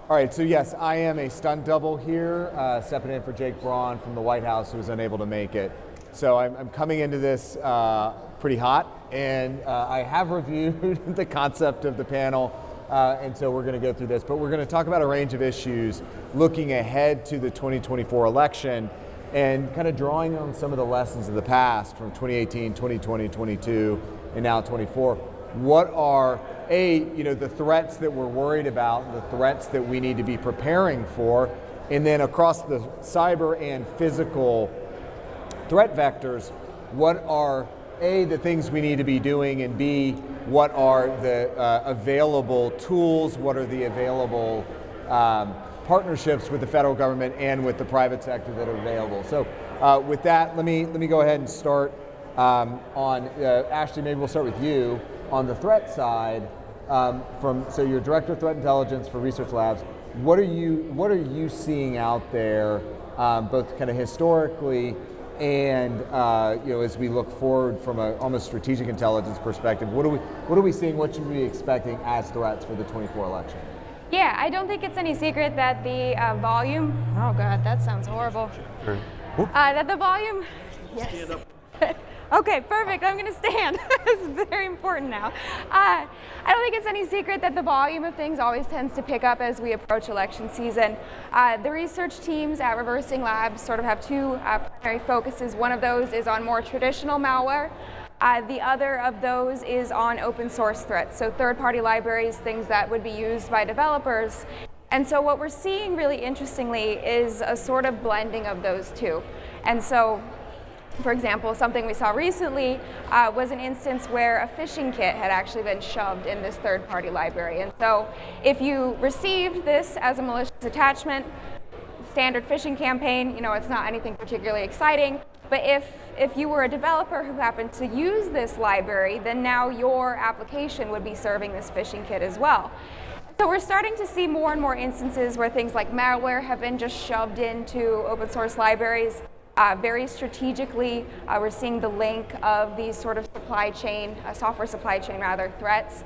All right, so yes, I am a stunt double here, stepping in for Jake Braun from the White House, who was unable to make it. So I'm coming into this pretty hot, and I have reviewed the concept of the panel, and so we're going to go through this. But we're going to talk about a range of issues, looking ahead to the 2024 election, and kind of drawing on some of the lessons of the past from 2018, 2020, 22, and now 24. What are the threats that we're worried about, the threats that we need to be preparing for, and then across the cyber and physical threat vectors, what are the things we need to be doing, and B, what are the available tools, what are the available partnerships with the federal government and with the private sector that are available. So with that, let me go ahead and start on Ashlee. Maybe we'll start with you on the threat side. So you're Director of Threat Intelligence for Research Labs. What are you seeing out there, both kind of historically and as we look forward from a almost strategic intelligence perspective? What are we seeing? What should we be expecting as threats for the 24 election? Yeah, I don't think it's any secret that the volume. Oh God, that sounds horrible. Sure. That the volume. Yes. Stand up. Okay, perfect. I'm going to stand. It's very important now. I don't think it's any secret that the volume of things always tends to pick up as we approach election season. The research teams at Reversing Labs sort of have two primary focuses. One of those is on more traditional malware. The other of those is on open source threats, so third-party libraries, things that would be used by developers. And so what we're seeing really interestingly is a sort of blending of those two. And so, for example, something we saw recently was an instance where a phishing kit had actually been shoved in this third-party library. And so if you received this as a malicious attachment, standard phishing campaign, it's not anything particularly exciting. But if you were a developer who happened to use this library, then now your application would be serving this phishing kit as well. So we're starting to see more and more instances where things like malware have been just shoved into open source libraries. Very strategically, we're seeing the link of these sort of software supply chain threats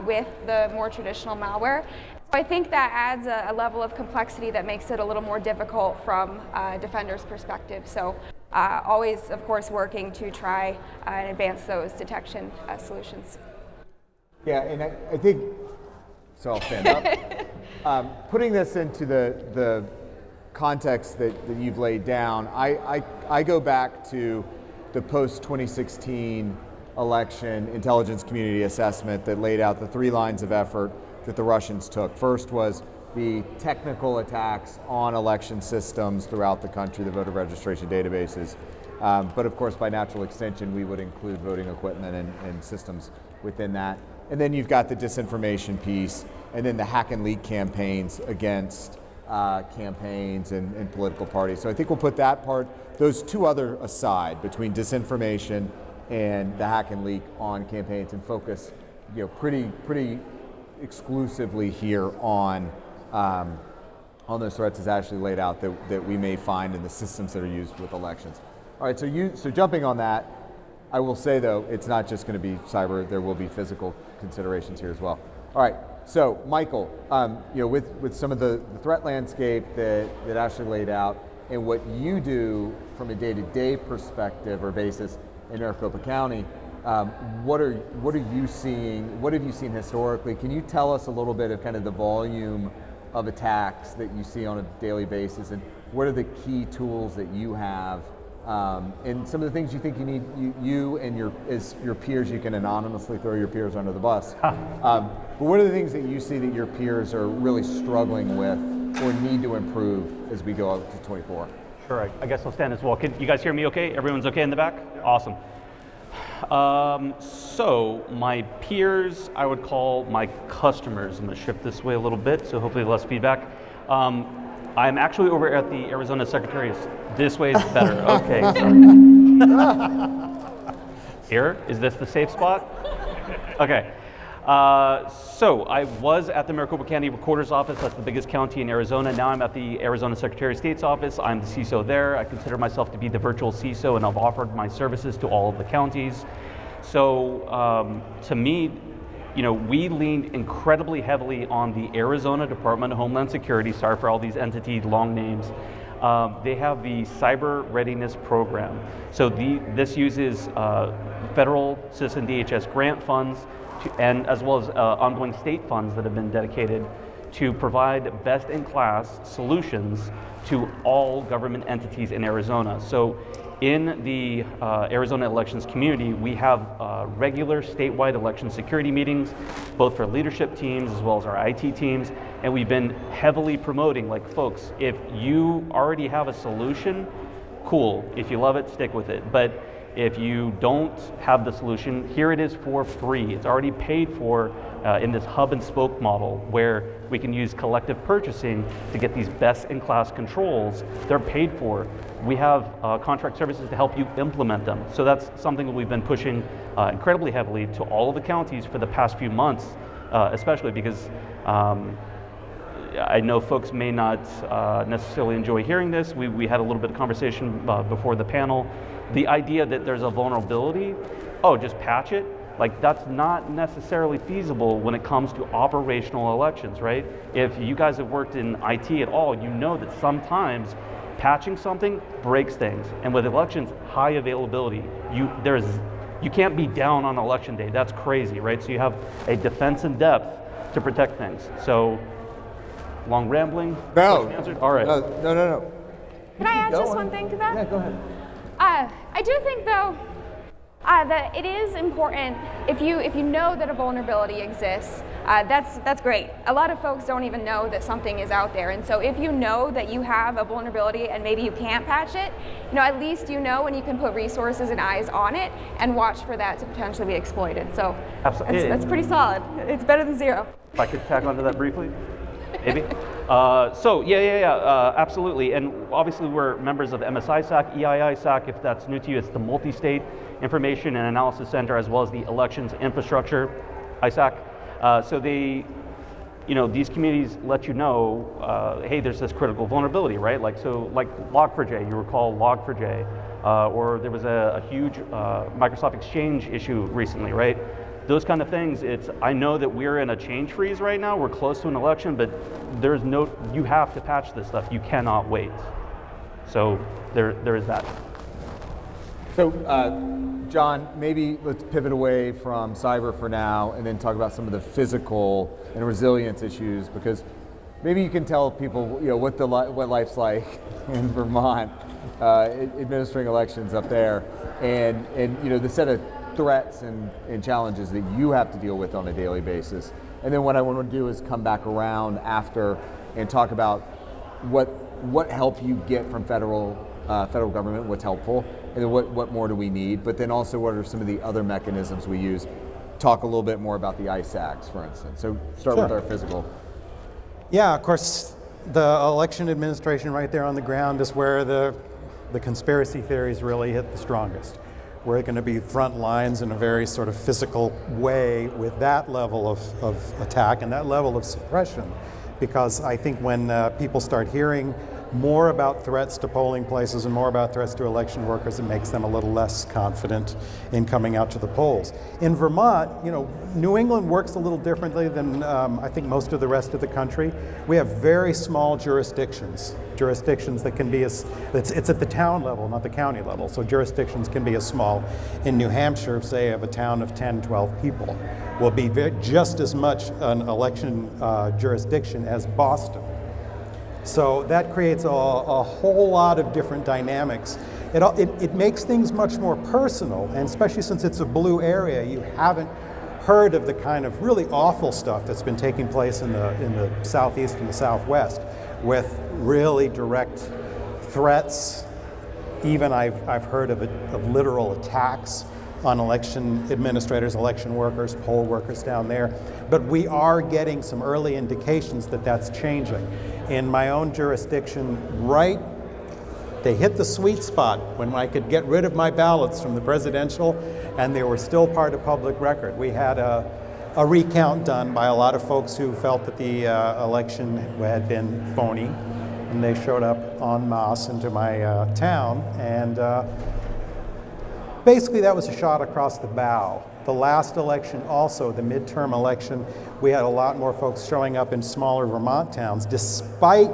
with the more traditional malware. So I think that adds a level of complexity that makes it a little more difficult from a defender's perspective. So always, of course, working to try and advance those detection solutions. Yeah, and I think, so I'll stand up. Putting this into the context that you've laid down, I go back to the post-2016 election intelligence community assessment that laid out the 3 lines of effort that the Russians took. First was the technical attacks on election systems throughout the country, the voter registration databases. But of course, by natural extension, we would include voting equipment and systems within that. And then you've got the disinformation piece, and then the hack and leak campaigns against campaigns and political parties. So I think we'll put those two other aside, between disinformation and the hack and leak, on campaigns, and focus pretty exclusively here on those threats as Ashlee laid out that we may find in the systems that are used with elections. All right, so jumping on that, I will say though, it's not just going to be cyber, there will be physical considerations here as well. All right, so Michael, with some of the threat landscape that Ashlee laid out, and what you do from a day-to-day perspective or basis in Maricopa County, what are you seeing? What have you seen historically? Can you tell us a little bit of kind of the volume of attacks that you see on a daily basis, and what are the key tools that you have, and some of the things you think you need, you and your peers, you can anonymously throw your peers under the bus. But what are the things that you see that your peers are really struggling with or need to improve as we go up to 24? Sure, I guess I'll stand as well. Can you guys hear me okay? Everyone's okay in the back? Awesome. So my peers, I would call my customers. I'm going to shift this way a little bit, so hopefully less feedback. I'm actually over at the Arizona Secretary. This way is better. Okay, sorry. Here, is this the safe spot? Okay. So I was at the Maricopa County Recorder's Office. That's the biggest county in Arizona. Now I'm at the Arizona Secretary of State's office. I'm the CISO there. I consider myself to be the virtual CISO, and I've offered my services to all of the counties. So to me, we leaned incredibly heavily on the Arizona Department of Homeland Security. Sorry for all these entities, long names. They have the Cyber Readiness Program. So this uses federal Citizen DHS grant funds and as well as ongoing state funds that have been dedicated to provide best-in-class solutions to all government entities in Arizona. So in the Arizona elections community, we have regular statewide election security meetings, both for leadership teams as well as our IT teams, and we've been heavily promoting, like, folks, if you already have a solution, cool. If you love it, stick with it. But if you don't have the solution, here it is for free. It's already paid for in this hub and spoke model where we can use collective purchasing to get these best-in-class controls. They're paid for. We have contract services to help you implement them. So that's something that we've been pushing incredibly heavily to all of the counties for the past few months, especially because I know folks may not necessarily enjoy hearing this. We had a little bit of conversation before the panel. The idea that there's a vulnerability, oh, just patch it, like that's not necessarily feasible when it comes to operational elections, right? If you guys have worked in IT at all, you know that sometimes patching something breaks things. And with elections, high availability, you can't be down on election day. That's crazy, right? So you have a defense in depth to protect things. So, long rambling? No. Answered? All right. No. Can I add just one thing to that? Yeah, go ahead. I do think, though, that it is important if you know that a vulnerability exists. That's great. A lot of folks don't even know that something is out there, and so if you know that you have a vulnerability and maybe you can't patch it, at least you know, and you can put resources and eyes on it and watch for that to potentially be exploited. So that's pretty solid. It's better than zero. If I could tack onto that briefly. Maybe. Absolutely. And obviously we're members of MSISAC, EIISAC, if that's new to you, it's the Multi-State Information and Analysis Center, as well as the Elections Infrastructure, ISAC. So they, these communities let you know, hey, there's this critical vulnerability, right? Like Log4j, you recall Log4j, or there was a huge Microsoft Exchange issue recently, right? Those kind of things, I know that we're in a change freeze right now, we're close to an election, but you have to patch this stuff, you cannot wait. So there is that. So John, maybe let's pivot away from cyber for now and then talk about some of the physical and resilience issues, because maybe you can tell people what life's like in Vermont, administering elections up there, and the set of threats and challenges that you have to deal with on a daily basis. And then what I want to do is come back around after and talk about what help you get from federal government, what's helpful, and then what more do we need, but then also what are some of the other mechanisms we use. Talk a little bit more about the ISACs, for instance. So start with our physical. Yeah, of course, the election administration right there on the ground is where the conspiracy theories really hit the strongest. We're going to be front lines in a very sort of physical way with that level of attack and that level of suppression, because I think when people start hearing more about threats to polling places and more about threats to election workers, it makes them a little less confident in coming out to the polls. In Vermont, New England works a little differently than I think most of the rest of the country. We have very small jurisdictions that can be it's at the town level, not the county level, so jurisdictions can be as small. In New Hampshire, say, of a town of 10, 12 people, will be just as much an election jurisdiction as Boston. So that creates a whole lot of different dynamics. It makes things much more personal, and especially since it's a blue area, you haven't heard of the kind of really awful stuff that's been taking place in the southeast and the southwest, with really direct threats. Even I've heard of literal attacks on election administrators, election workers, poll workers down there. But we are getting some early indications that that's changing. In my own jurisdiction, they hit the sweet spot when I could get rid of my ballots from the presidential and they were still part of public record. We had a recount done by a lot of folks who felt that the election had been phony, and they showed up en masse into my town, and basically that was a shot across the bow. The last election also, the midterm election, we had a lot more folks showing up in smaller Vermont towns, despite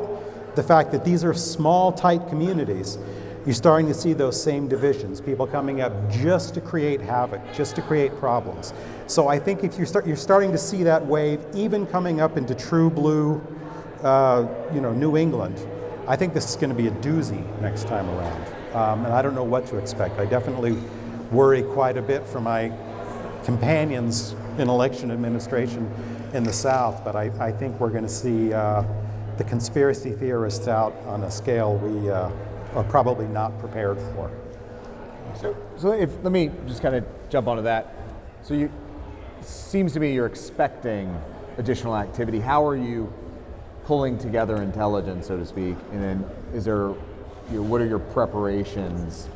the fact that these are small, tight communities. You're starting to see those same divisions, people coming up just to create havoc, just to create problems. So I think if you're starting to see that wave, even coming up into true blue, New England. I think this is going to be a doozy next time around, and I don't know what to expect. I definitely worry quite a bit for my companions in election administration in the South, but I think we're going to see the conspiracy theorists out on a scale we are probably not prepared for. So let me just kind of jump onto that. So seems to me you're expecting additional activity. How are you pulling together intelligence, so to speak? And then what are your preparations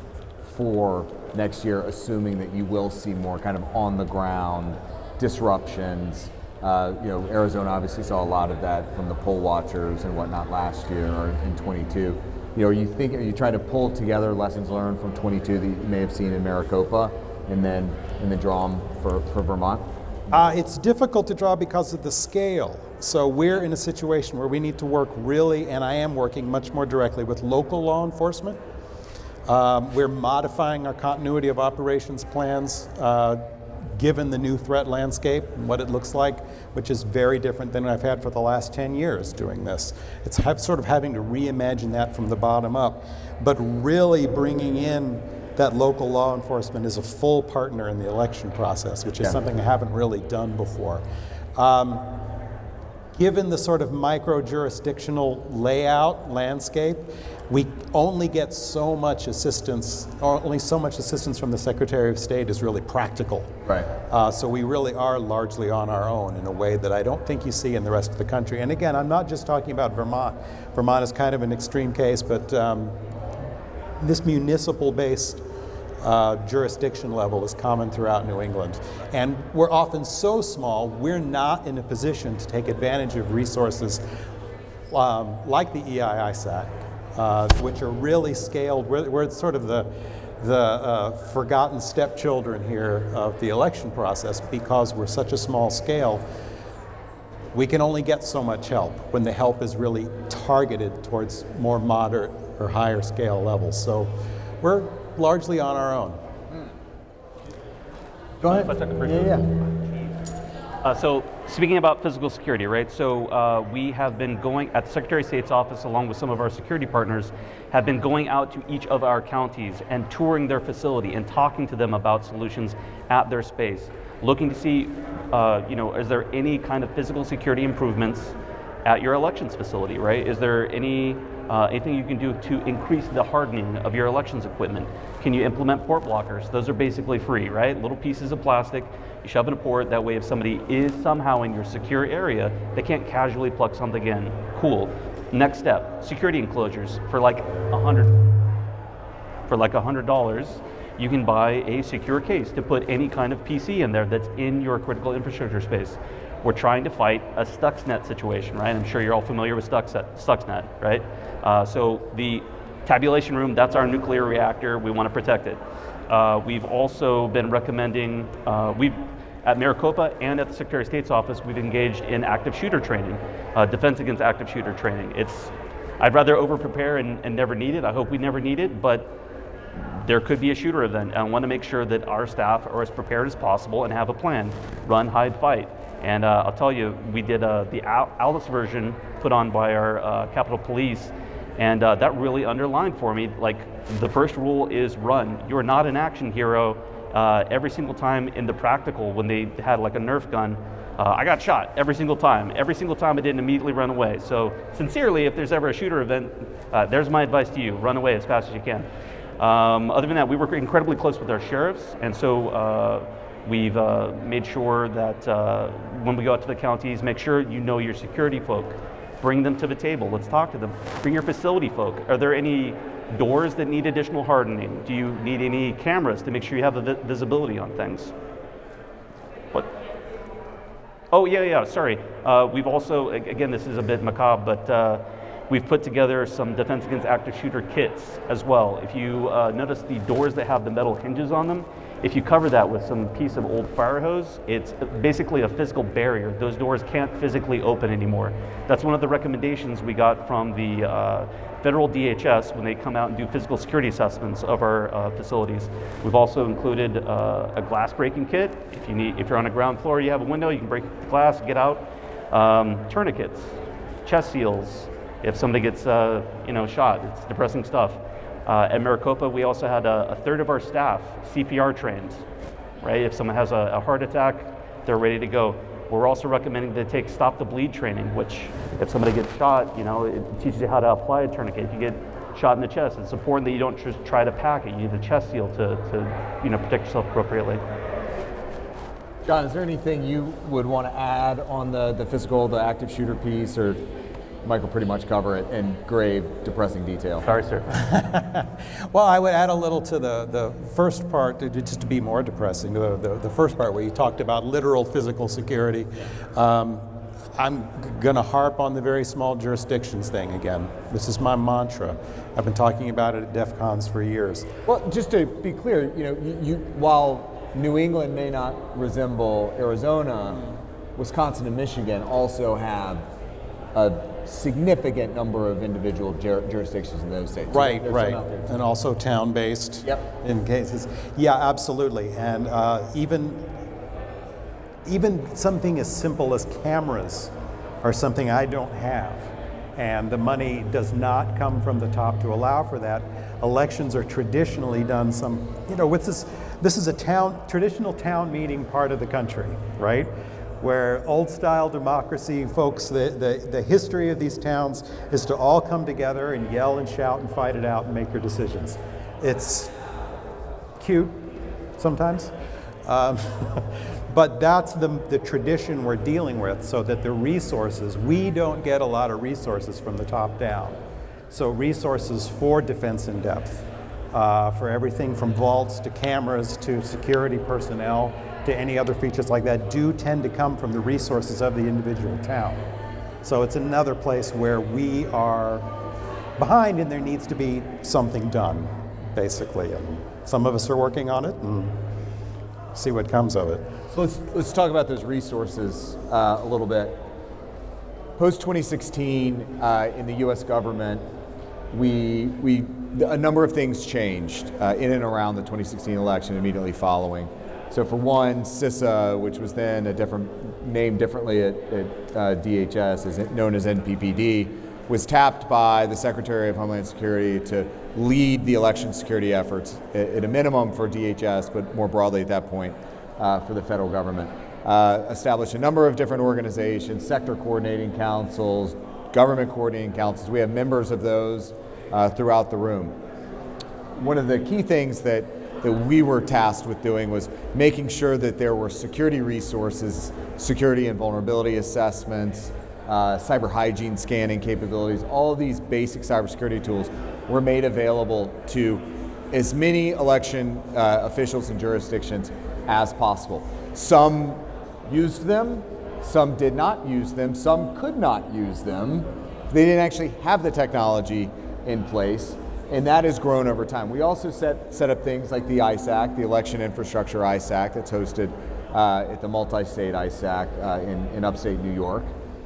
for next year, assuming that you will see more kind of on the ground disruptions? Arizona obviously saw a lot of that from the poll watchers and whatnot last year or in 22. Are you trying to pull together lessons learned from 22 that you may have seen in Maricopa and then draw them for Vermont? It's difficult to draw because of the scale. So we're in a situation where we need to work really, and I am working much more directly with local law enforcement. We're modifying our continuity of operations plans given the new threat landscape and what it looks like, which is very different than I've had for the last 10 years doing this. It's sort of having to reimagine that from the bottom up, but really bringing in that local law enforcement is a full partner in the election process, which is something I haven't really done before. Given the sort of micro-jurisdictional layout landscape, we only get so much assistance, or only so much assistance from the Secretary of State is really practical. Right. So we really are largely on our own in a way that I don't think you see in the rest of the country. And again, I'm not just talking about Vermont. Vermont is kind of an extreme case, but this municipal-based jurisdiction level is common throughout New England. And we're often so small, we're not in a position to take advantage of resources like the EIISAC, which are really scaled. We're sort of the forgotten stepchildren here of the election process because we're such a small scale. We can only get so much help when the help is really targeted towards more moderate or higher scale levels. So we're largely on our own. Go ahead. So speaking about physical security, right? So we have been going at the Secretary of State's office, along with some of our security partners, have been going out to each of our counties and touring their facility and talking to them about solutions at their space, looking to see, is there any kind of physical security improvements at your elections facility, right? Is there anything you can do to increase the hardening of your elections equipment? Can you implement port blockers? Those are basically free, right? Little pieces of plastic, you shove in a port, that way if somebody is somehow in your secure area, they can't casually plug something in. Cool. Next step, security enclosures for like $100, you can buy a secure case to put any kind of PC in there that's in your critical infrastructure space. We're trying to fight a Stuxnet situation, right? I'm sure you're all familiar with Stuxnet, right? So the tabulation room, that's our nuclear reactor. We want to protect it. We've also been recommending, at Maricopa and at the Secretary of State's office, we've engaged in active shooter training, defense against active shooter training. I'd rather over-prepare and never need it. I hope we never need it, but there could be a shooter event. I want to make sure that our staff are as prepared as possible and have a plan, run, hide, fight. And I'll tell you, we did the Alice version put on by our Capitol Police, and that really underlined for me, like, the first rule is run. You're not an action hero. Every single time in the practical, when they had like a Nerf gun, I got shot every single time. Every single time I didn't immediately run away. So sincerely, if there's ever a shooter event, there's my advice to you, run away as fast as you can. Other than that, we work incredibly close with our sheriffs, and so we've made sure that when we go out to the counties, make sure you know your security folk. Bring them to the table. Let's talk to them. Bring your facility folk. Are there any doors that need additional hardening? Do you need any cameras to make sure you have the visibility on things? What? Oh, yeah, sorry. We've also, again, this is a bit macabre, but We've put together some defense against active shooter kits as well. If you notice the doors that have the metal hinges on them, if you cover that with some piece of old fire hose, it's basically a physical barrier. Those doors can't physically open anymore. That's one of the recommendations we got from the federal DHS when they come out and do physical security assessments of our facilities. We've also included a glass breaking kit. If you're on a ground floor, you have a window, you can break the glass, get out. Tourniquets, chest seals. If somebody gets shot, it's depressing stuff. At Maricopa, we also had a third of our staff CPR trained, right? If someone has a heart attack, they're ready to go. We're also recommending they take stop the bleed training, which if somebody gets shot, it teaches you how to apply a tourniquet. If you get shot in the chest, it's important that you don't just try to pack it. You need a chest seal to protect yourself appropriately. John, is there anything you would want to add on the physical, the active shooter piece, or Michael pretty much cover it in grave, depressing detail? Sorry, sir. Well, I would add a little to the first part, just to be more depressing, the first part where you talked about literal physical security. I'm going to harp on the very small jurisdictions thing again. This is my mantra. I've been talking about it at DEF CONs for years. Well, just to be clear, while New England may not resemble Arizona, Wisconsin and Michigan also have a significant number of individual jurisdictions in those states. Right. And also town-based in cases. Yeah, absolutely. And even something as simple as cameras are something I don't have. And the money does not come from the top to allow for that. Elections are traditionally done with this is a traditional town meeting part of the country, right? Where old style democracy folks, the history of these towns is to all come together and yell and shout and fight it out and make your decisions. It's cute sometimes, but that's the tradition we're dealing with, so that the resources, we don't get a lot of resources from the top down. So resources for defense in depth, for everything from vaults to cameras to security personnel, to any other features like that, do tend to come from the resources of the individual town. So it's another place where we are behind and there needs to be something done, basically. And some of us are working on it and see what comes of it. So let's talk about those resources a little bit. Post 2016 in the US government, a number of things changed in and around the 2016 election immediately following. So for one, CISA, which was then named differently at DHS, is known as NPPD, was tapped by the Secretary of Homeland Security to lead the election security efforts at a minimum for DHS, but more broadly at that point for the federal government. Established a number of different organizations, sector coordinating councils, government coordinating councils. We have members of those throughout the room. One of the key things that we were tasked with doing was making sure that there were security resources, security and vulnerability assessments, cyber hygiene scanning capabilities. All of these basic cybersecurity tools were made available to as many election officials and jurisdictions as possible. Some used them, some did not use them, some could not use them. They didn't actually have the technology in place. And that has grown over time. We also set up things like the ISAC, the Election Infrastructure ISAC, that's hosted at the multi-state ISAC in upstate New York.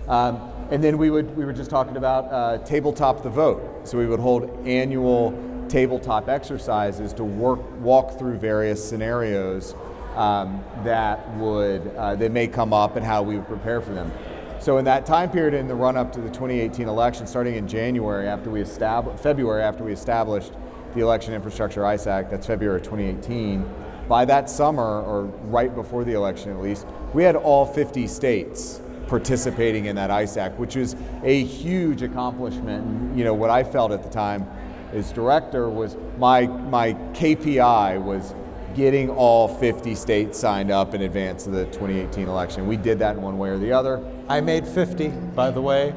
And then we were just talking about Tabletop the Vote. So we would hold annual tabletop exercises to walk through various scenarios that may come up and how we would prepare for them. So in that time period, in the run-up to the 2018 election, starting in February after we established the Election Infrastructure ISAC, that's February 2018, by that summer, or right before the election at least, we had all 50 states participating in that ISAC, which was a huge accomplishment. And, what I felt at the time as director was my KPI was getting all 50 states signed up in advance of the 2018 election. We did that in one way or the other. I made 50, by the way.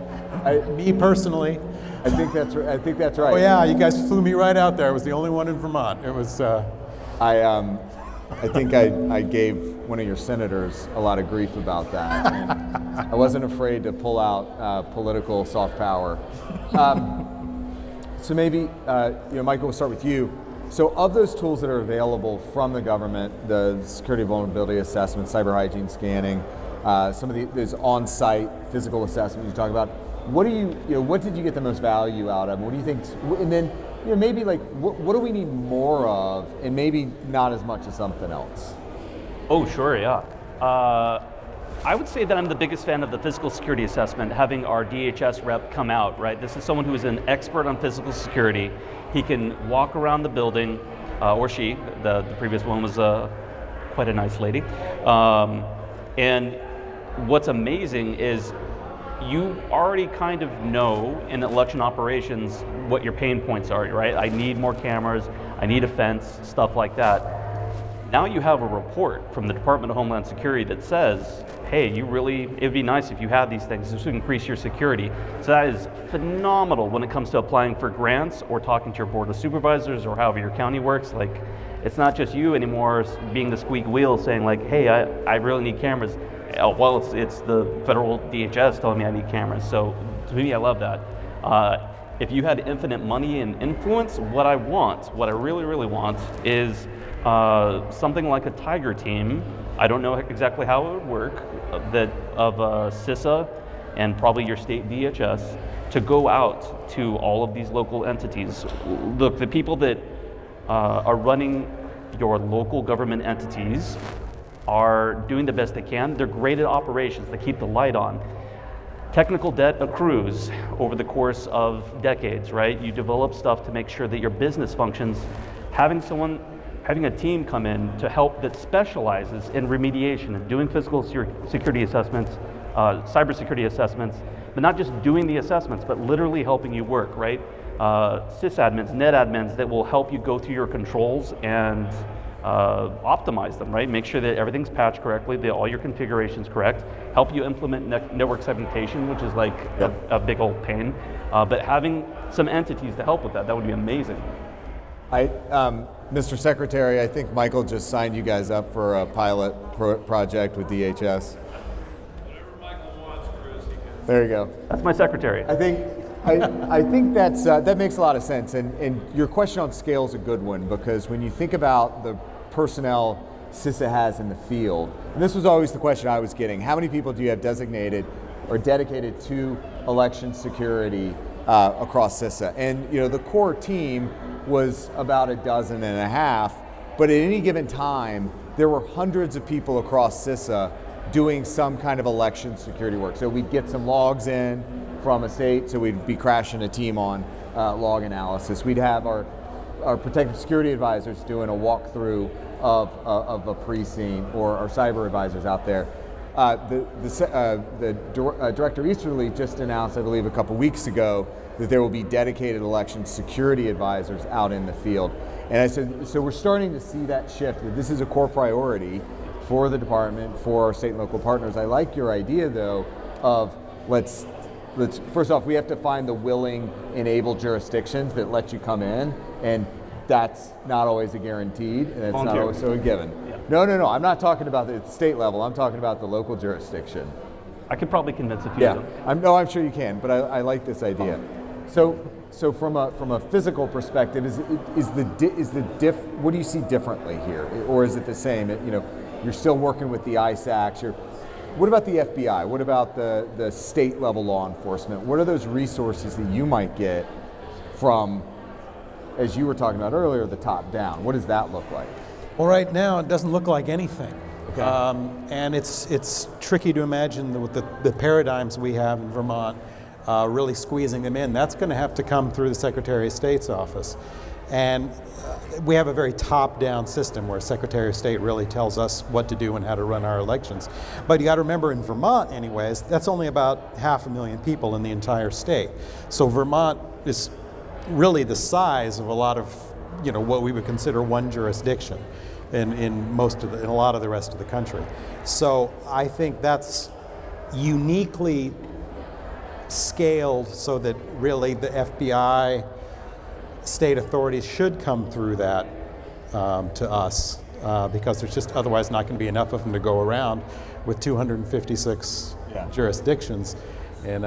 Me personally. I think that's right. Oh yeah, you guys flew me right out there. I was the only one in Vermont. It was. I think I gave one of your senators a lot of grief about that. I wasn't afraid to pull out political soft power. So maybe, Michael, we'll start with you. So of those tools that are available from the government, the security vulnerability assessment, cyber hygiene scanning, some of those on-site physical assessments you talk about, what did you get the most value out of? What do you think? And then, maybe like, what do we need more of, and maybe not as much as something else? Oh, sure, yeah. I would say that I'm the biggest fan of the physical security assessment, having our DHS rep come out, right? This is someone who is an expert on physical security. He can walk around the building, or she, the previous one was quite a nice lady. And what's amazing is you already kind of know in election operations what your pain points are, right? I need more cameras, I need a fence, stuff like that. Now you have a report from the Department of Homeland Security that says, hey, it'd be nice if you had these things to increase your security. So that is phenomenal when it comes to applying for grants or talking to your board of supervisors or however your county works. Like, it's not just you anymore being the squeak wheel saying like, hey, I really need cameras. Oh, well, it's the federal DHS telling me I need cameras. So to me, I love that. If you had infinite money and influence, what I really, really want is something like a Tiger team. I don't know exactly how it would work, of CISA and probably your state DHS to go out to all of these local entities. Look, the people that are running your local government entities are doing the best they can. They're great at operations. They keep the light on. Technical debt accrues over the course of decades, right? You develop stuff to make sure that your business functions. Having a team come in to help that specializes in remediation and doing physical security assessments, cybersecurity assessments, but not just doing the assessments, but literally helping you work, right? Sysadmins, netadmins that will help you go through your controls and optimize them, right? Make sure that everything's patched correctly, that all your configuration's correct, help you implement network segmentation, which is like a big old pain. But having some entities to help with that would be amazing. Mr. Secretary, I think Michael just signed you guys up for a pilot project with DHS. Whatever Michael wants, Chris, he can. There you go. That's my secretary. I think that makes a lot of sense, and your question on scale is a good one, because when you think about the personnel CISA has in the field, and this was always the question I was getting, how many people do you have designated or dedicated to election security across CISA? And the core team was about 12.5, but at any given time, there were hundreds of people across CISA doing some kind of election security work. So we'd get some logs in from a state, so we'd be crashing a team on log analysis. We'd have our protective security advisors doing a walkthrough of a precinct, or our cyber advisors out there. The Director Easterly just announced, I believe a couple weeks ago, that there will be dedicated election security advisors out in the field. And I said, so we're starting to see that shift, that this is a core priority for the department, for our state and local partners. I like your idea though of let's first off, we have to find the willing, enabled jurisdictions that let you come in, and that's not always a guaranteed, and it's not always so a given. Yeah. No, I'm not talking about the state level, I'm talking about the local jurisdiction. I could probably convince a few of them. I'm sure you can, but I like this idea. So from a physical perspective, what do you see differently here, or is it the same? You're still working with the ISACs. What about the FBI? What about the state level law enforcement? What are those resources that you might get from, as you were talking about earlier, the top down? What does that look like? Well, right now it doesn't look like anything. Okay. And it's tricky to imagine with the paradigms we have in Vermont, really squeezing them in. That's going to have to come through the Secretary of State's office. And we have a very top-down system where Secretary of State really tells us what to do and how to run our elections. But you got to remember, in Vermont anyways, that's only about 500,000 people in the entire state. So Vermont is really the size of a lot of, what we would consider one jurisdiction in a lot of the rest of the country. So I think that's uniquely scaled so that really the FBI, state authorities should come through that to us because there's just otherwise not going to be enough of them to go around with 256 jurisdictions and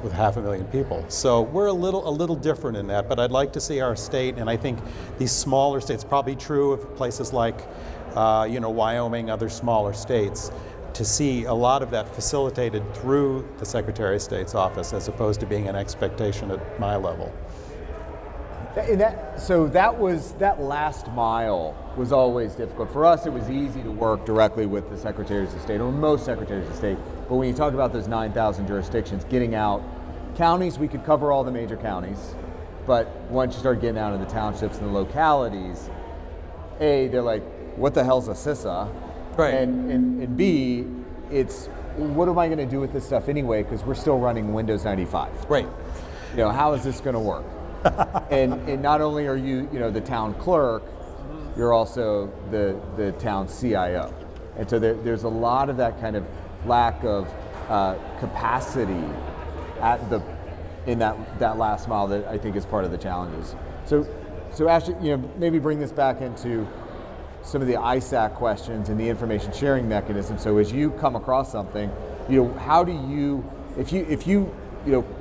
with 500,000 people. So we're a little different in that, but I'd like to see our state, and I think these smaller states, probably true of places like Wyoming, other smaller states, to see a lot of that facilitated through the Secretary of State's office as opposed to being an expectation at my level. That last mile was always difficult. For us, it was easy to work directly with the Secretaries of State, or most Secretaries of State. But when you talk about those 9,000 jurisdictions, getting out, counties, we could cover all the major counties. But once you start getting out of the townships and the localities, A, they're like, what the hell's a CISA? Right. And B, it's, what am I going to do with this stuff anyway? Because we're still running Windows 95. Right. How is this going to work? and not only are you, the town clerk, you're also the town CIO. And so there's a lot of that kind of lack of capacity in that last mile that I think is part of the challenges. So Ashlee, maybe bring this back into some of the ISAC questions and the information sharing mechanism. So as you come across something, how do you, if you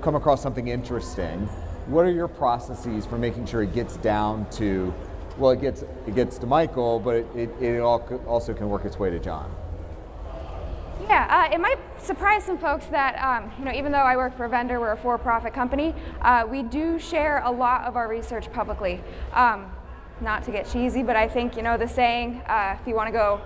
come across something interesting, what are your processes for making sure it gets down to, well, it gets to Michael, but it also can work its way to John? Yeah, it might surprise some folks that, even though I work for a vendor, we're a for-profit company, we do share a lot of our research publicly. Not to get cheesy, but I think, the saying, if you want to go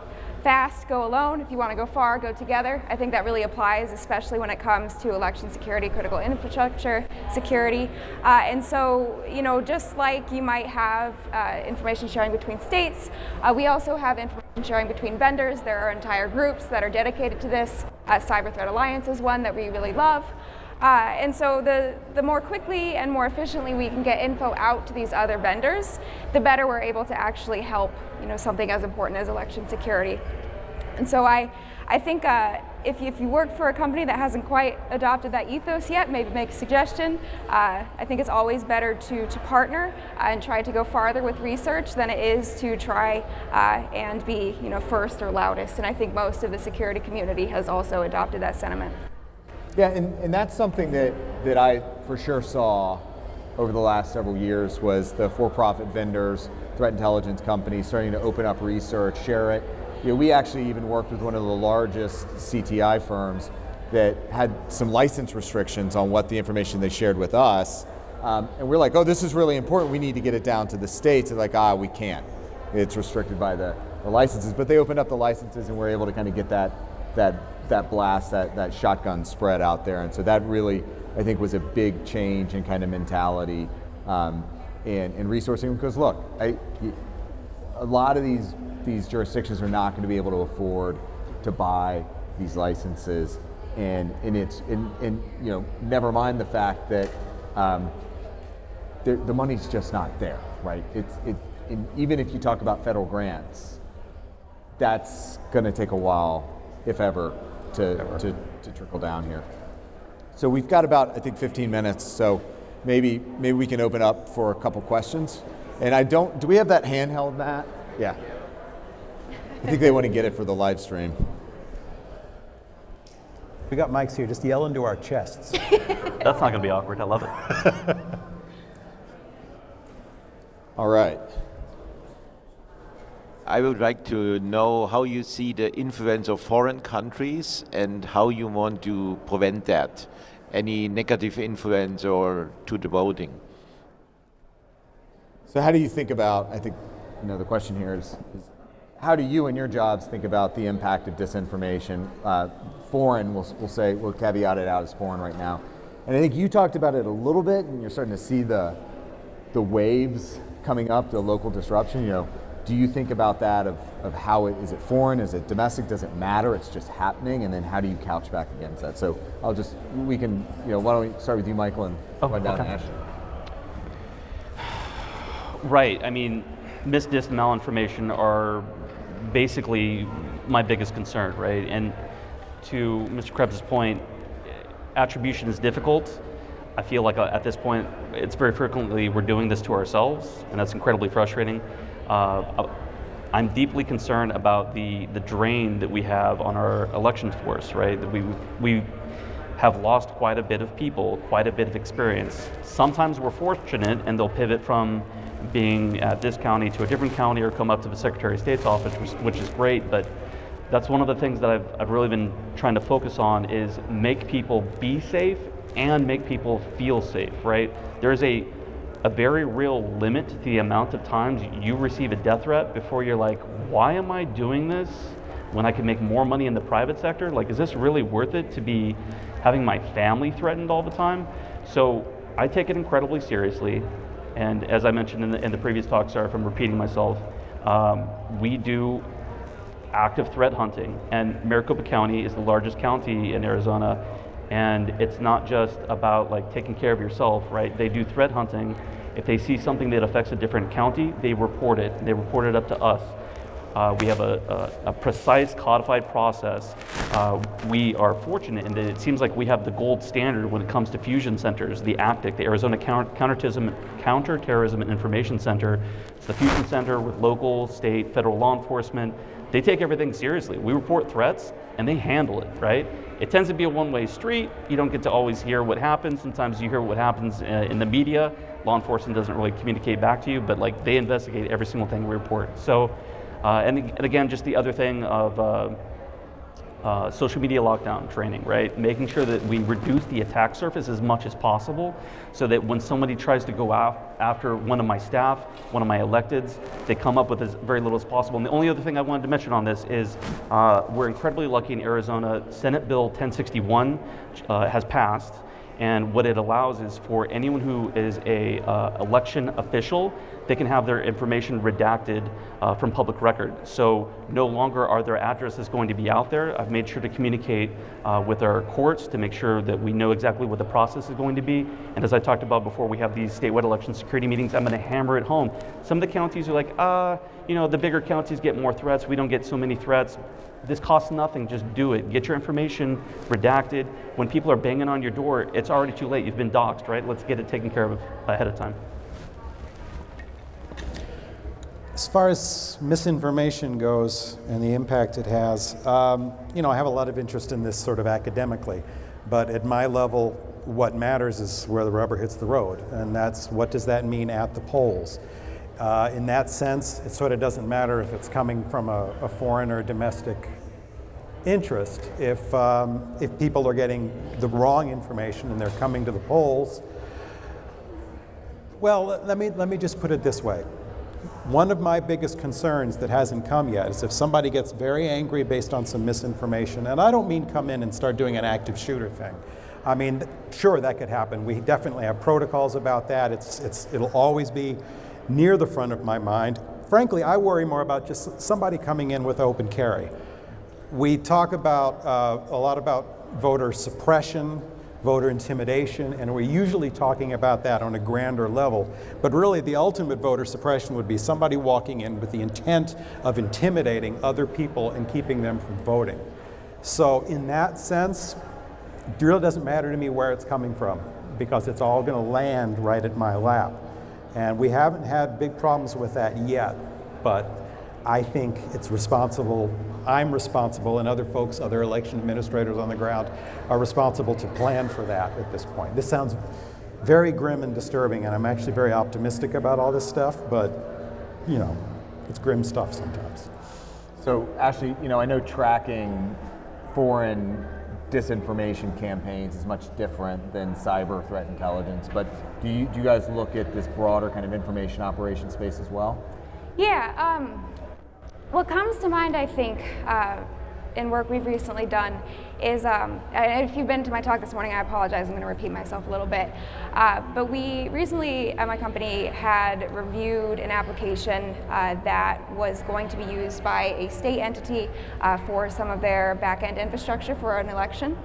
fast, go alone. If you want to go far, go together. I think that really applies, especially when it comes to election security, critical infrastructure security. And so, just like you might have information sharing between states, we also have information sharing between vendors. There are entire groups that are dedicated to this. Cyber Threat Alliance is one that we really love. And so the more quickly and more efficiently we can get info out to these other vendors, the better we're able to actually help, something as important as election security. And so I think if you work for a company that hasn't quite adopted that ethos yet, maybe make a suggestion. I think it's always better to partner and try to go farther with research than it is to try and be first or loudest. And I think most of the security community has also adopted that sentiment. Yeah, and that's something that I for sure saw over the last several years was the for-profit vendors, threat intelligence companies starting to open up research, share it. We actually even worked with one of the largest CTI firms that had some license restrictions on what the information they shared with us. And we're like, oh, this is really important. We need to get it down to the states. And like, we can't. It's restricted by the licenses. But they opened up the licenses and we're able to kind of get that blast, that shotgun spread out there. And so that really, I think, was a big change in kind of mentality and resourcing. Because look, a lot of these jurisdictions are not going to be able to afford to buy these licenses, and never mind the fact that the money's just not there, right? Even if you talk about federal grants, that's going to take a while, if ever, to trickle down here. So we've got about, I think, 15 minutes, so maybe we can open up for a couple questions. And do we have that handheld, Matt? Yeah. I think they want to get it for the live stream. We got mics here, just yell into our chests. That's not going to be awkward, I love it. All right. I would like to know how you see the influence of foreign countries and how you want to prevent that, any negative influence or to the voting. So how do you think about, I think, the question here is how do you in your jobs think about the impact of disinformation? Foreign, we'll caveat it out as foreign right now. And I think you talked about it a little bit, and you're starting to see the waves coming up, the local disruption. Do you think about that of how is it foreign, is it domestic, does it matter, it's just happening, and then how do you couch back against that? So why don't we start with you, Michael, and run down to Ashlee. Right, misdis and malinformation are basically my biggest concern, right? And to Mr. Krebs' point, attribution is difficult. I feel like at this point, it's very frequently we're doing this to ourselves, and that's incredibly frustrating. I'm deeply concerned about the drain that we have on our election force, right? That we have lost quite a bit of people, quite a bit of experience. Sometimes we're fortunate and they'll pivot from being at this county to a different county or come up to the Secretary of State's office, which is great, but that's one of the things that I've really been trying to focus on is make people be safe and make people feel safe, right? There's a very real limit to the amount of times you receive a death threat before you're like, why am I doing this when I can make more money in the private sector? Like, is this really worth it to be having my family threatened all the time? So I take it incredibly seriously. And as I mentioned in the previous talk, sorry if I'm repeating myself, we do active threat hunting. And Maricopa County is the largest county in Arizona. And it's not just about like taking care of yourself, right? They do threat hunting. If they see something that affects a different county, they report it. They report it up to us. We have a precise codified process. We are fortunate in that it seems like we have the gold standard when it comes to fusion centers, the ACTIC, the Arizona Counterterrorism and Information Center. It's the fusion center with local, state, federal law enforcement. They take everything seriously. We report threats and they handle it, right? It tends to be a one-way street. You don't get to always hear what happens. Sometimes you hear what happens in the media. Law enforcement doesn't really communicate back to you, but like they investigate every single thing we report. So, and again, just the other thing of social media lockdown training, right? Making sure that we reduce the attack surface as much as possible so that when somebody tries to go after one of my staff, one of my electeds, they come up with as very little as possible. And the only other thing I wanted to mention on this is we're incredibly lucky in Arizona. Senate Bill 1061 has passed. And what it allows is for anyone who is a election official, they can have their information redacted from public record. So no longer are their addresses going to be out there. I've made sure to communicate with our courts to make sure that we know exactly what the process is going to be. And as I talked about before, we have these statewide election security meetings. I'm going to hammer it home. Some of the counties are like, you know, the bigger counties get more threats. We don't get so many threats. This costs nothing, just do it. Get your information redacted. When people are banging on your door, it's already too late. You've been doxxed, right? Let's get it taken care of ahead of time. As far as misinformation goes and the impact it has, you know, I have a lot of interest in this sort of academically, but at my level, what matters is where the rubber hits the road, and that's what does that mean at the polls. In that sense, it sort of doesn't matter if it's coming from a foreign or domestic interest. If people are getting the wrong information and they're coming to the polls, well, let me just put it this way. One of my biggest concerns that hasn't come yet is if somebody gets very angry based on some misinformation, and I don't mean come in and start doing an active shooter thing. I mean, sure, that could happen. We definitely have protocols about that. It'll always be near the front of my mind. Frankly, I worry more about just somebody coming in with open carry. We talk about a lot about voter suppression, voter intimidation, and we're usually talking about that on a grander level. But really, the ultimate voter suppression would be somebody walking in with the intent of intimidating other people and keeping them from voting. So in that sense, it really doesn't matter to me where it's coming from because it's all going to land right at my lap. And we haven't had big problems with that yet, but I think it's responsible, I'm responsible, and other folks, other election administrators on the ground are responsible to plan for that at this point. This sounds very grim and disturbing, and I'm actually very optimistic about all this stuff, but, you know, it's grim stuff sometimes. So, Ashlee, you know, I know tracking foreign disinformation campaigns is much different than cyber threat intelligence, but do you guys look at this broader kind of information operations space as well? Yeah, what comes to mind, I think, in work we've recently done is, and if you've been to my talk this morning, I apologize, I'm going to repeat myself a little bit, but we recently at my company had reviewed an application that was going to be used by a state entity for some of their back-end infrastructure for an election.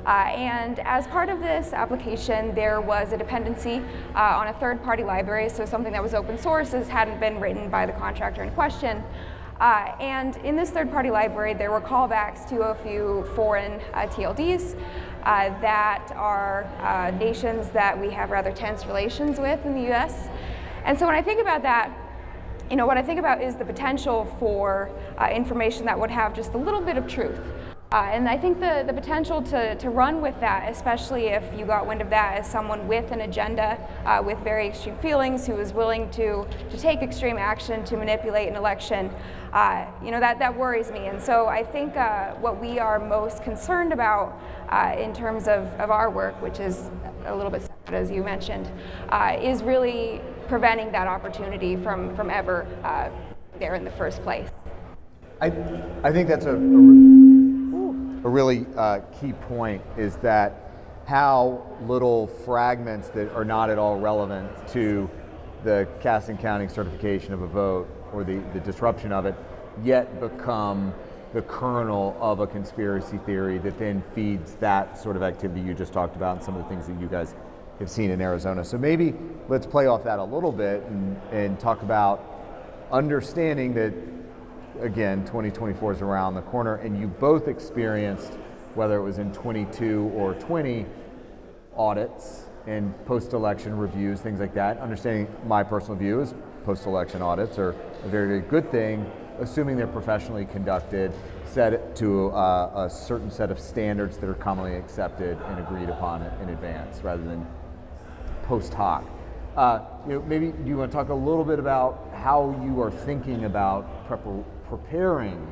And as part of this application, there was a dependency on a third-party library, so something that was open source hadn't been written by the contractor in question. And in this third-party library, there were callbacks to a few foreign TLDs that are nations that we have rather tense relations with in the US. And so when I think about that, what I think about is the potential for information that would have just a little bit of truth. And I think the potential to run with that, especially if you got wind of that as someone with an agenda, with very extreme feelings, who is willing to take extreme action to manipulate an election, that worries me. And so I think what we are most concerned about in terms of our work, which is a little bit separate, as you mentioned, is really preventing that opportunity from ever there in the first place. I think that's a really key point, is that how little fragments that are not at all relevant to the casting, counting, certification of a vote, or the disruption of it, yet become the kernel of a conspiracy theory that then feeds that sort of activity you just talked about and some of the things that you guys have seen in Arizona. So maybe let's play off that a little bit and talk about understanding that, again, 2024 is around the corner, and you both experienced, whether it was in 22 or 20, audits and post-election reviews, things like that. Understanding my personal view is post-election audits are a very, very good thing, assuming they're professionally conducted, set to a certain set of standards that are commonly accepted and agreed upon in advance, rather than post hoc. Maybe do you want to talk a little bit about how you are thinking about preparing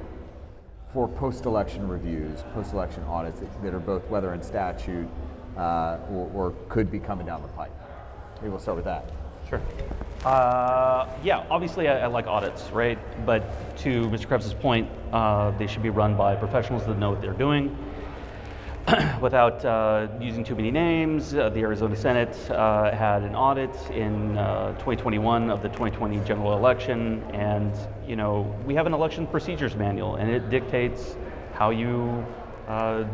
for post-election reviews, post-election audits that are both whether in statute or could be coming down the pipe? Maybe we'll start with that. Sure. Yeah, obviously I like audits, right? But to Mr. Krebs' point, they should be run by professionals that know what they're doing. Without using too many names, the Arizona Senate had an audit in 2021 of the 2020 general election, and we have an election procedures manual, and it dictates how you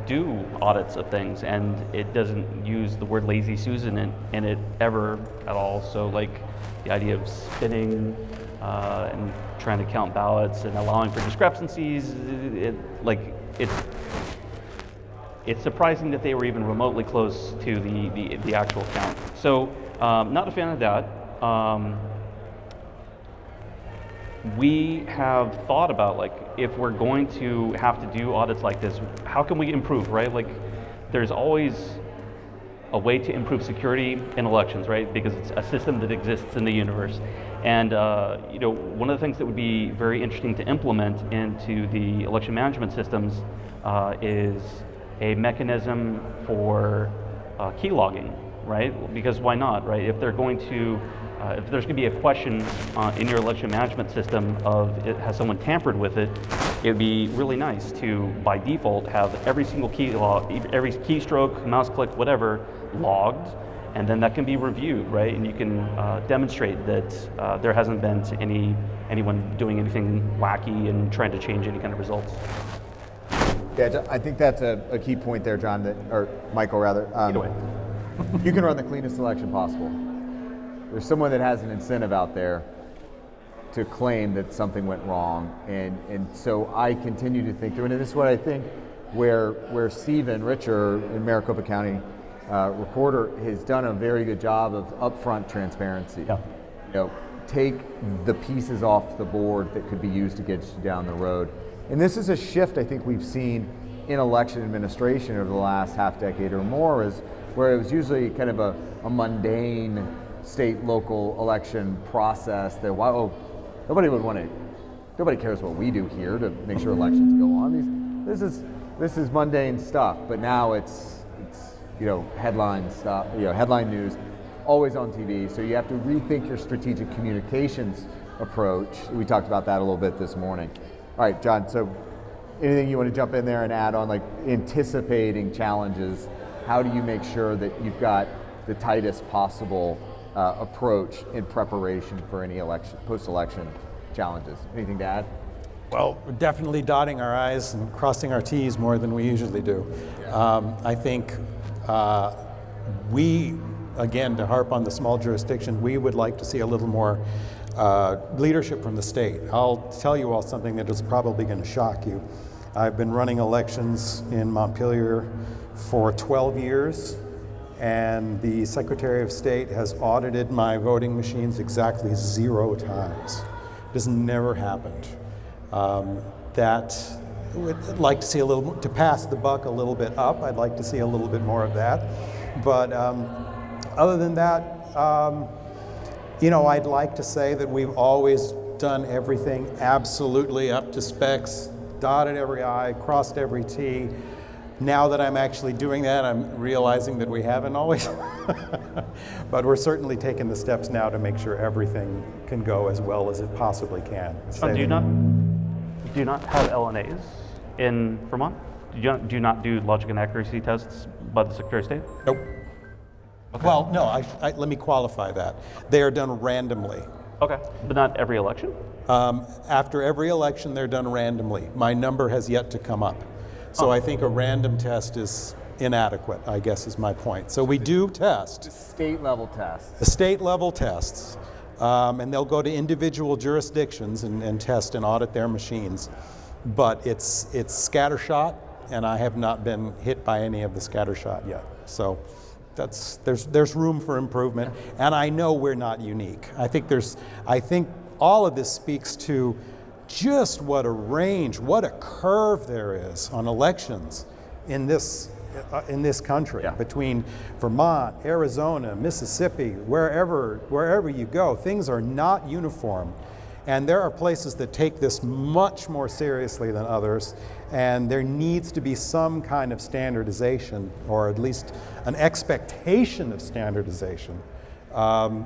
do audits of things, and it doesn't use the word lazy Susan in it ever at all. So like the idea of spinning and trying to count ballots and allowing for discrepancies, it's surprising that they were even remotely close to the actual count. So not a fan of that. We have thought about, if we're going to have to do audits like this, how can we improve, right? There's always a way to improve security in elections, right? Because it's a system that exists in the universe. And one of the things that would be very interesting to implement into the election management systems is a mechanism for key logging, right? Because why not, right? If they're going to, if there's going to be a question in your election management system of has someone tampered with it, it'd be really nice to, by default, have every single key log, every keystroke, mouse click, whatever, logged, and then that can be reviewed, right? And you can demonstrate that there hasn't been anyone doing anything wacky and trying to change any kind of results. Yeah, I think that's a key point there, John, or Michael rather. Either way. You can run the cleanest election possible. There's someone that has an incentive out there to claim that something went wrong, and so I continue to think through, and this is what I think where Stephen Richer in Maricopa County Recorder has done a very good job of upfront transparency. Yeah. Take the pieces off the board that could be used to get you down the road. And this is a shift I think we've seen in election administration over the last half decade or more, is where it was usually kind of a mundane state local election process that nobody cares what we do here to make sure elections go on. This is mundane stuff, but now it's headline stuff, headline news, always on TV. So you have to rethink your strategic communications approach. We talked about that a little bit this morning. All right, John, so anything you want to jump in there and add on, anticipating challenges? How do you make sure that you've got the tightest possible approach in preparation for any post-election challenges? Anything to add? Well, we're definitely dotting our I's and crossing our T's more than we usually do. I think we, again, to harp on the small jurisdiction, we would like to see a little more leadership from the state. I'll tell you all something that is probably going to shock you. I've been running elections in Montpelier for 12 years, and the Secretary of State has audited my voting machines exactly 0 times. It has never happened. That would like to see a little, to pass the buck a little bit up. I'd like to see a little bit more of that. But other than that, I'd like to say that we've always done everything absolutely up to specs, dotted every I, crossed every T. Now that I'm actually doing that, I'm realizing that we haven't always. But we're certainly taking the steps now to make sure everything can go as well as it possibly can. Do you not have LNAs in Vermont? Do you not do logic and accuracy tests by the Secretary of State? Nope. Okay. Well, no, let me qualify that. They are done randomly. Okay, but not every election? After every election, they're done randomly. My number has yet to come up. So I think a random test is inadequate, I guess is my point. So we do test. The state level tests. The state level tests. And they'll go to individual jurisdictions and test and audit their machines. But it's scattershot, and I have not been hit by any of the scattershot yet. So there's room for improvement, and I know we're not unique. I think all of this speaks to just what a range, what a curve there is on elections in this country, between Vermont, Arizona, Mississippi, wherever you go. Things are not uniform, and there are places that take this much more seriously than others, and there needs to be some kind of standardization, or at least an expectation of standardization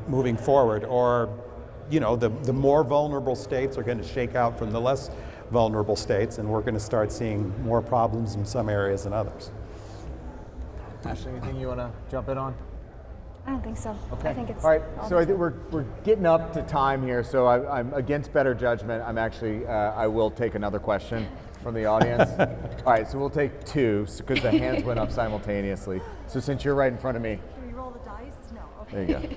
moving forward, or the more vulnerable states are going to shake out from the less vulnerable states, and we're going to start seeing more problems in some areas than others. Ashlee, anything you want to jump in on? I don't think so. Okay. I think it's all right. So I think we're getting up to time here. So I'm against better judgment. I'm actually I will take another question from the audience. All right. So we'll take two because the hands went up simultaneously. So since you're right in front of me, Can we roll the dice? No. Okay. there you go.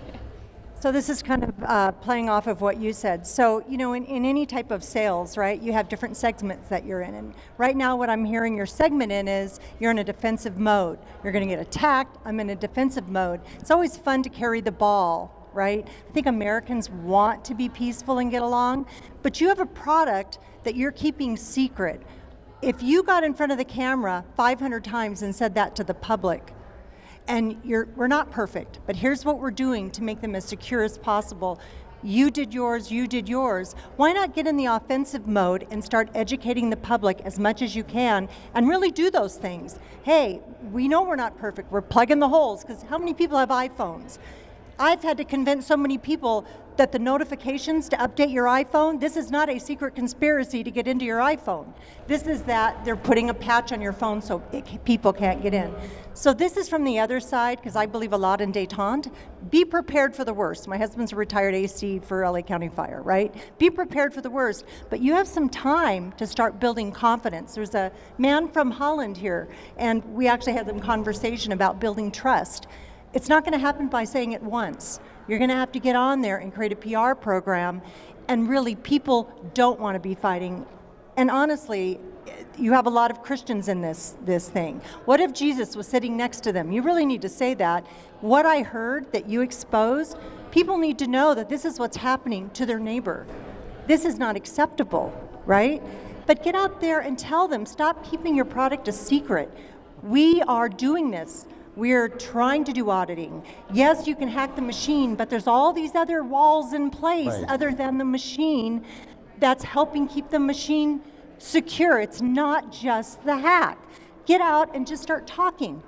So this is kind of playing off of what you said. So, in any type of sales, right, you have different segments that you're in. And right now what I'm hearing your segment in is you're in a defensive mode. You're going to get attacked. I'm in a defensive mode. It's always fun to carry the ball, right? I think Americans want to be peaceful and get along, but you have a product that you're keeping secret. If you got in front of the camera 500 times and said that to the public, and we're not perfect, but here's what we're doing to make them as secure as possible. You did yours, you did yours. Why not get in the offensive mode and start educating the public as much as you can and really do those things? Hey, we know we're not perfect. We're plugging the holes, because how many people have iPhones? I've had to convince so many people that the notifications to update your iPhone, this is not a secret conspiracy to get into your iPhone. This is that they're putting a patch on your phone so people can't get in. So this is from the other side, because I believe a lot in détente. Be prepared for the worst. My husband's a retired AC for LA County Fire, right? Be prepared for the worst, but you have some time to start building confidence. There's a man from Holland here, and we actually had some conversation about building trust. It's not going to happen by saying it once. You're going to have to get on there and create a PR program, and really people don't want to be fighting. And honestly, you have a lot of Christians in this thing. What if Jesus was sitting next to them? You really need to say that. What I heard that you exposed, people need to know that this is what's happening to their neighbor. This is not acceptable, right? But get out there and tell them, stop keeping your product a secret. We are doing this. We're trying to do auditing. Yes, you can hack the machine, but there's all these other walls in place other than the machine that's helping keep the machine secure. It's not just the hack. Get out and just start talking,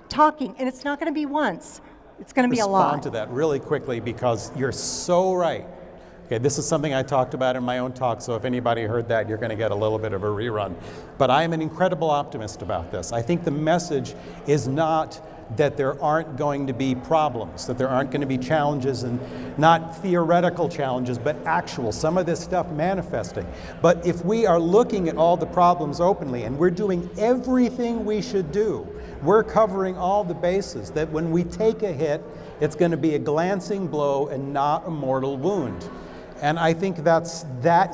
and it's not going to be once. It's going to be a lot. Respond to that really quickly, because you're so right. Okay, this is something I talked about in my own talk, so if anybody heard that, you're going to get a little bit of a rerun. But I am an incredible optimist about this. I think the message is not that there aren't going to be problems, that there aren't going to be challenges, and not theoretical challenges, but actual, some of this stuff manifesting. But if we are looking at all the problems openly, and we're doing everything we should do, we're covering all the bases, that when we take a hit, it's going to be a glancing blow and not a mortal wound. And I think that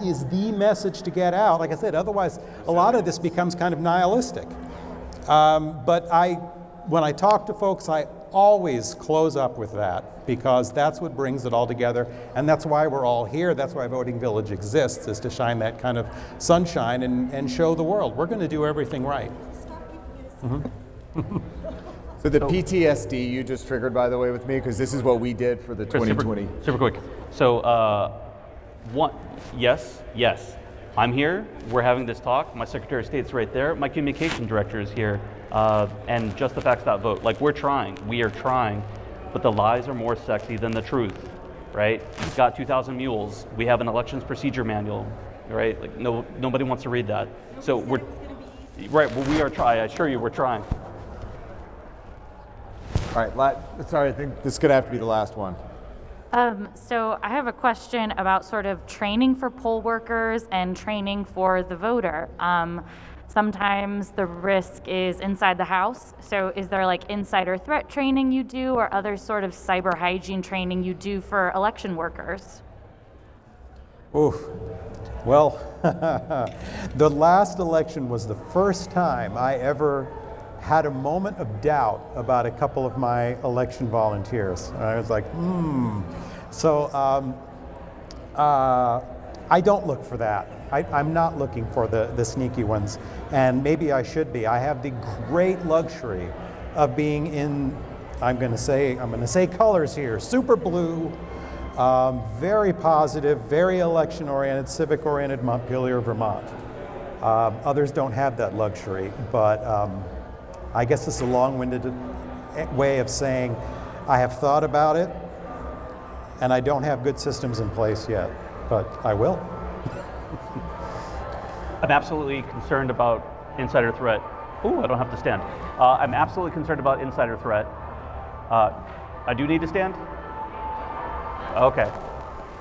is the message to get out. Like I said, otherwise a lot of this becomes kind of nihilistic. But when I talk to folks, I always close up with that, because that's what brings it all together, and that's why we're all here. That's why Voting Village exists, is to shine that kind of sunshine and show the world we're going to do everything right. So the PTSD you just triggered, by the way, with me, because this is what we did for the 2020. Super quick. So, yes, I'm here. We're having this talk. My Secretary of State's right there. My communication director is here. And just the facts.vote. Like, we are trying, but the lies are more sexy than the truth, right? We've got 2,000 mules. We have an elections procedure manual, right? Like, nobody wants to read that. So we're, right, well, we are trying. I assure you, we're trying. All right, sorry, I think this is going to have to be the last one. So I have a question about sort of training for poll workers and training for the voter. Sometimes the risk is inside the house. So is there like insider threat training you do, or other sort of cyber hygiene training you do for election workers? Oof. Well, the last election was the first time I ever had a moment of doubt about a couple of my election volunteers. I was like, So I don't look for that. I'm not looking for the sneaky ones, and maybe I should be. I have the great luxury of being in, I'm going to say colors here, super blue, very positive, very election-oriented, civic-oriented Montpelier, Vermont. Others don't have that luxury, but I guess it's a long-winded way of saying I have thought about it, and I don't have good systems in place yet, but I will. I'm absolutely concerned about insider threat. Ooh, I don't have to stand. I'm absolutely concerned about insider threat. I do need to stand? Okay.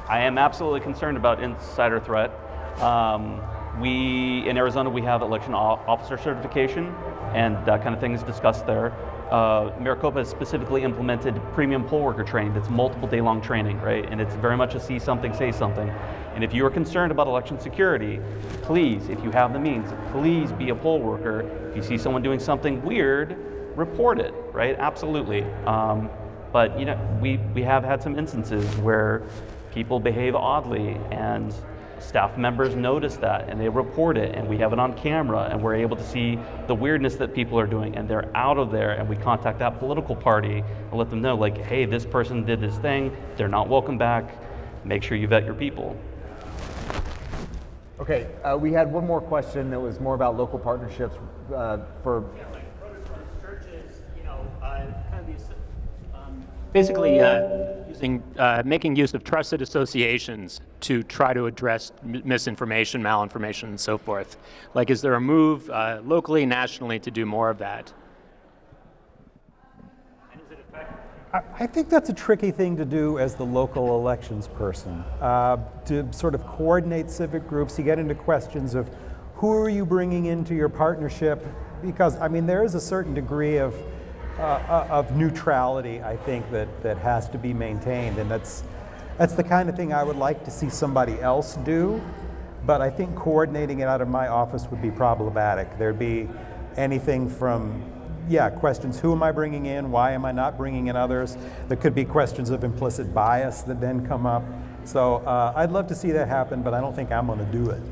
I am absolutely concerned about insider threat. In Arizona, we have election officer certification, and that kind of thing is discussed there. Maricopa has specifically implemented premium poll worker training. That's multiple day-long training, right? And it's very much a see something, say something. And if you are concerned about election security, please, if you have the means, please be a poll worker. If you see someone doing something weird, report it, right? Absolutely. But you know, we have had some instances where people behave oddly, and staff members notice that and they report it, and we have it on camera, and we're able to see the weirdness that people are doing, and they're out of there, and we contact that political party and let them know, like, hey, this person did this thing, they're not welcome back, make sure you vet your people. Okay, we had one more question that was more about local partnerships for... churches, kind of these, basically making use of trusted associations to try to address misinformation, malinformation, and so forth. Like, is there a move locally, nationally to do more of that? And is it effective? I think that's a tricky thing to do as the local elections person, to sort of coordinate civic groups. You get into questions of who are you bringing into your partnership, because I mean there is a certain degree of neutrality, I think, that has to be maintained, and that's the kind of thing I would like to see somebody else do, but I think coordinating it out of my office would be problematic. There'd be anything from, questions, who am I bringing in, why am I not bringing in others? There could be questions of implicit bias that then come up. So I'd love to see that happen, but I don't think I'm going to do it.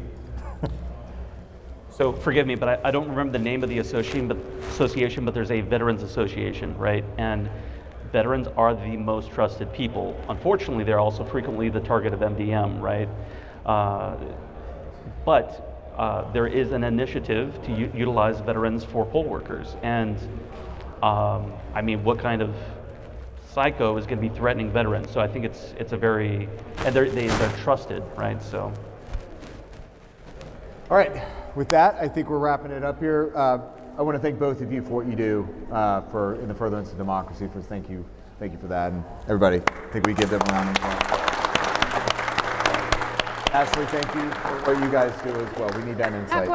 So forgive me, but I don't remember the name of the association, but there's a veterans association, right? And veterans are the most trusted people. Unfortunately, they're also frequently the target of MDM, right? But there is an initiative to utilize veterans for poll workers. And I mean, what kind of psycho is going to be threatening veterans? So I think it's a very, and they're trusted, right? So. All right, with that, I think we're wrapping it up here. I want to thank both of you for what you do in the furtherance of democracy. Thank you for that, and everybody. I think we give them a round of applause. Ashlee, thank you for what you guys do as well. We need that insight.